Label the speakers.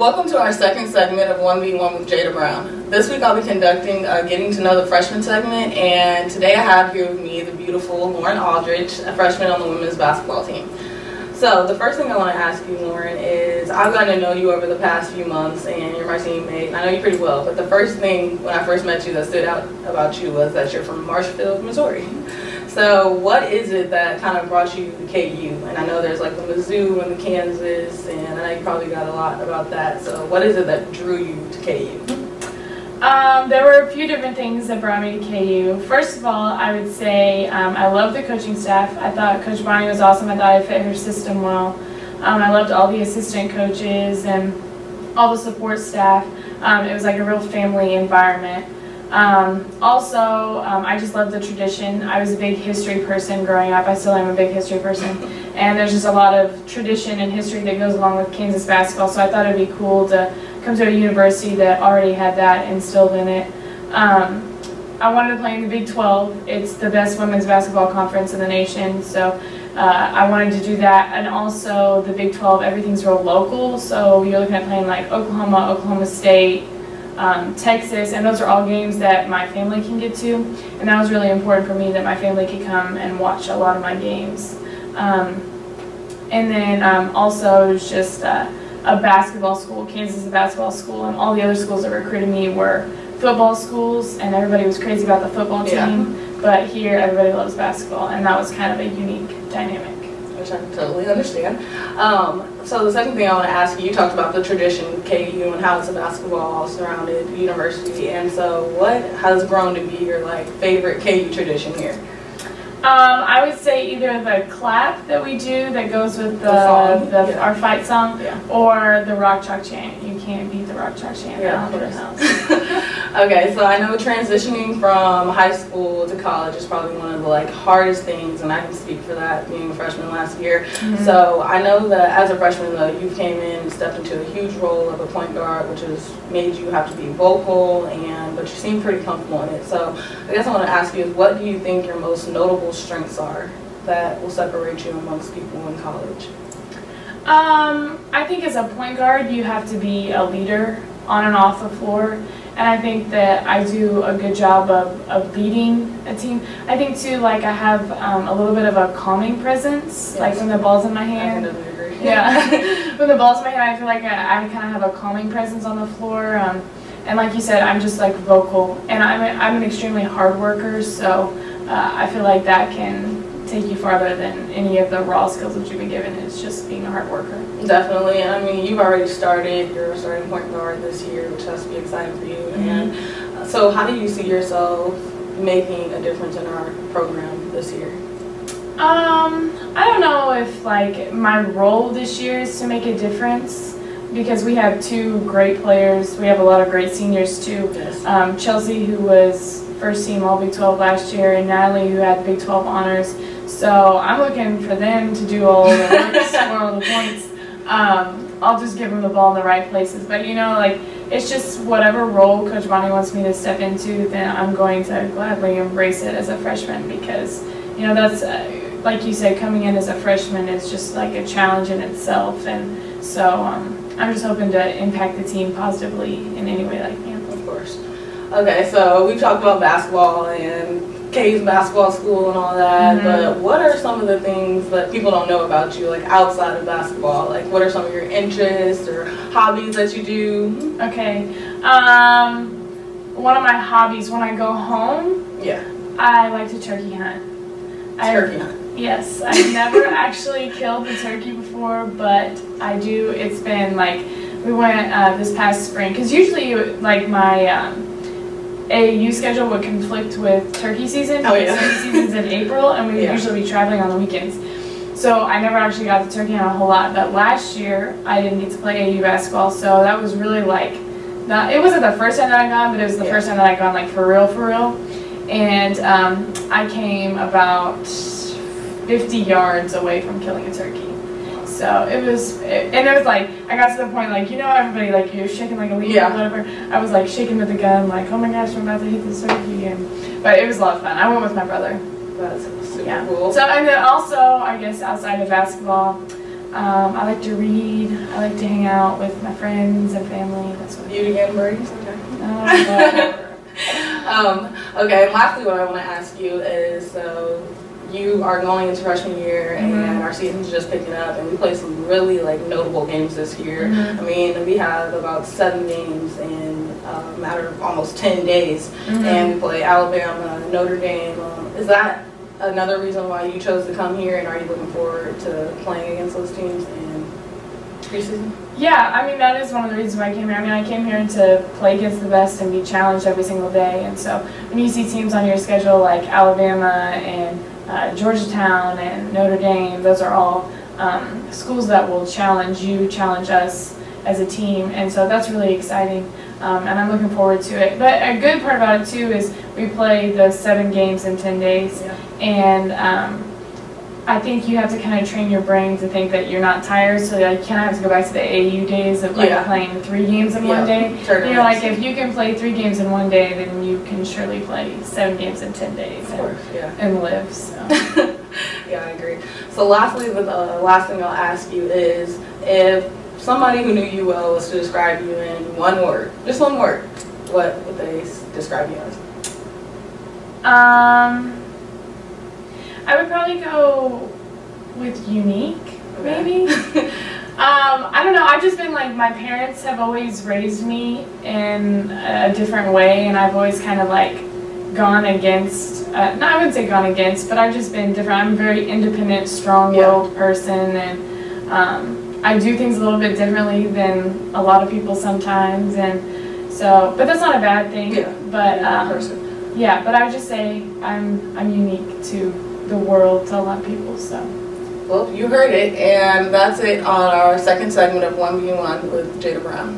Speaker 1: Welcome to our second segment of 1v1 with Jada Brown. This week I'll be conducting a Getting to Know the Freshman segment, and today I have here with me the beautiful Lauren Aldridge, a freshman on the women's basketball team. So the first thing I want to ask you, Lauren, is I've gotten to know you over the past few months, and you're my teammate, and I know you pretty well, but the first thing when I first met you that stood out about you was that you're from Marshfield, Missouri. So what is it that kind of brought you to KU? And I know there's like the Mizzou and the Kansas, and I know you probably got a lot about that. So what is it that drew you to KU?
Speaker 2: There were a few different things that brought me to KU. First of all, I would say I love the coaching staff. I thought Coach Bonnie was awesome. I thought I fit her system well. I loved all the assistant coaches and all the support staff. It was like a real family environment. I just love the tradition. I was a big history person growing up. I still am a big history person. And there's just a lot of tradition and history that goes along with Kansas basketball, so I thought it would be cool to come to a university that already had that instilled in it. I wanted to play in the Big 12. It's the best women's basketball conference in the nation, so I wanted to do that. And also the Big 12, everything's real local, so you're looking at playing like Oklahoma, Oklahoma State, Texas, and those are all games that my family can get to, and that was really important for me that my family could come and watch a lot of my games. Also it was just a basketball school. Kansas is a basketball school, and all the other schools that recruited me were football schools, and everybody was crazy about the football team, but here everybody loves basketball, and that was kind of a unique dynamic.
Speaker 1: Which I totally understand. So the second thing I want to ask you, you talked about the tradition of KU and how it's a basketball surrounded university, and so what has grown to be your favorite KU tradition here?
Speaker 2: I would say either the clap that we do that goes with our fight song, or the rock chalk chant. You can't beat the rock chalk chant.
Speaker 1: Okay, so I know transitioning from high school to college is probably one of the hardest things, and I can speak for that being a freshman last year. So I know that as a freshman though, you came in and stepped into a huge role of a point guard, which has made you have to be vocal, but you seem pretty comfortable in it. So I guess I want to ask you, what do you think your most notable strengths are that will separate you amongst people in college?
Speaker 2: I think as a point guard, you have to be a leader on and off the floor, and I think that I do a good job of leading a team. I think too, I have a little bit of a calming presence, when the ball's in my hand.
Speaker 1: I can definitely agree.
Speaker 2: Yeah, when the ball's in my hand, I feel like I kind of have a calming presence on the floor. And like you said, I'm just vocal, and I'm an extremely hard worker, so I feel like that can take you farther than any of the raw skills that you've been given. It's just being a hard worker.
Speaker 1: Definitely. I mean, you've already started your starting point guard this year, which has to be exciting for you. And so how do you see yourself making a difference in our program this year?
Speaker 2: I don't know if my role this year is to make a difference, because we have two great players. We have a lot of great seniors too. Yes. Chelsea, who was first team All Big 12 last year, and Natalie, who had Big 12 honors. So I'm looking for them to do all the work, score all the points. I'll just give them the ball in the right places. But it's just whatever role Coach Bonnie wants me to step into, then I'm going to gladly embrace it as a freshman, because that's like you said, coming in as a freshman is just a challenge in itself, and so I'm just hoping to impact the team positively in any way that I can.
Speaker 1: Of course. Okay, so we've talked about basketball and KU's basketball school and all that, but what are some of the things that people don't know about you, outside of basketball? What are some of your interests or hobbies that you do?
Speaker 2: Okay, one of my hobbies when I go home, I like to turkey hunt.
Speaker 1: Turkey hunt?
Speaker 2: Yes, I've never actually killed a turkey before, but I do. It's been we went this past spring, because usually my AAU schedule would conflict with turkey season. Turkey season's in April, and we would usually be traveling on the weekends. So I never actually got to turkey hunt a whole lot, but last year I didn't get to play AAU basketball, so that was really it wasn't the first time that I gone, but it was the first time that I gone for real. And I came about 50 yards away from killing a turkey. So it was I got to the point everybody you're shaking like a leaf or whatever. I was shaking with the gun, oh my gosh, I'm about to hit this turkey. But it was a lot of fun. I went with my brother.
Speaker 1: That's super cool.
Speaker 2: So, and then also, I guess outside of basketball, I like to read. I like to hang out with my friends and family. That's what
Speaker 1: Beauty and birdies? Okay.
Speaker 2: Whatever.
Speaker 1: Okay, lastly, what I want to ask you is, so you are going into freshman year, and our season's just picking up, and we played some really notable games this year. I mean, we had about 7 games in a matter of almost 10 days, and we play Alabama, Notre Dame. Is that another reason why you chose to come here, and are you looking forward to playing against those teams in preseason?
Speaker 2: Yeah, I mean, that is one of the reasons why I came here. I mean, I came here to play against the best and be challenged every single day. And so when you see teams on your schedule like Alabama and Georgetown and Notre Dame, those are all schools that will challenge you, challenge us as a team. And so that's really exciting, and I'm looking forward to it. But a good part about it, too, is we play the 7 games in 10 days. Yeah. And I think you have to kind of train your brain to think that you're not tired, so that you kind of have to go back to the AU days of playing 3 games in one day. You know, like if you can play 3 games in one day, then you can surely play 7 games in 10 days and live. So.
Speaker 1: Yeah, I agree. So lastly, the last thing I'll ask you is, if somebody who knew you well was to describe you in one word, just one word, what would they describe you as?
Speaker 2: I would probably go with unique, maybe. I don't know. I've just been my parents have always raised me in a different way, and I've always kind of gone against, no, I wouldn't say gone against, but I've just been different. I'm a very independent, strong-willed person, and I do things a little bit differently than a lot of people sometimes, and so, but that's not a bad thing.
Speaker 1: Yeah.
Speaker 2: But yeah, but I would just say I'm unique to the world, to a lot of people. So.
Speaker 1: Well, you heard it, and that's it on our second segment of 1v1 with Jada Brown.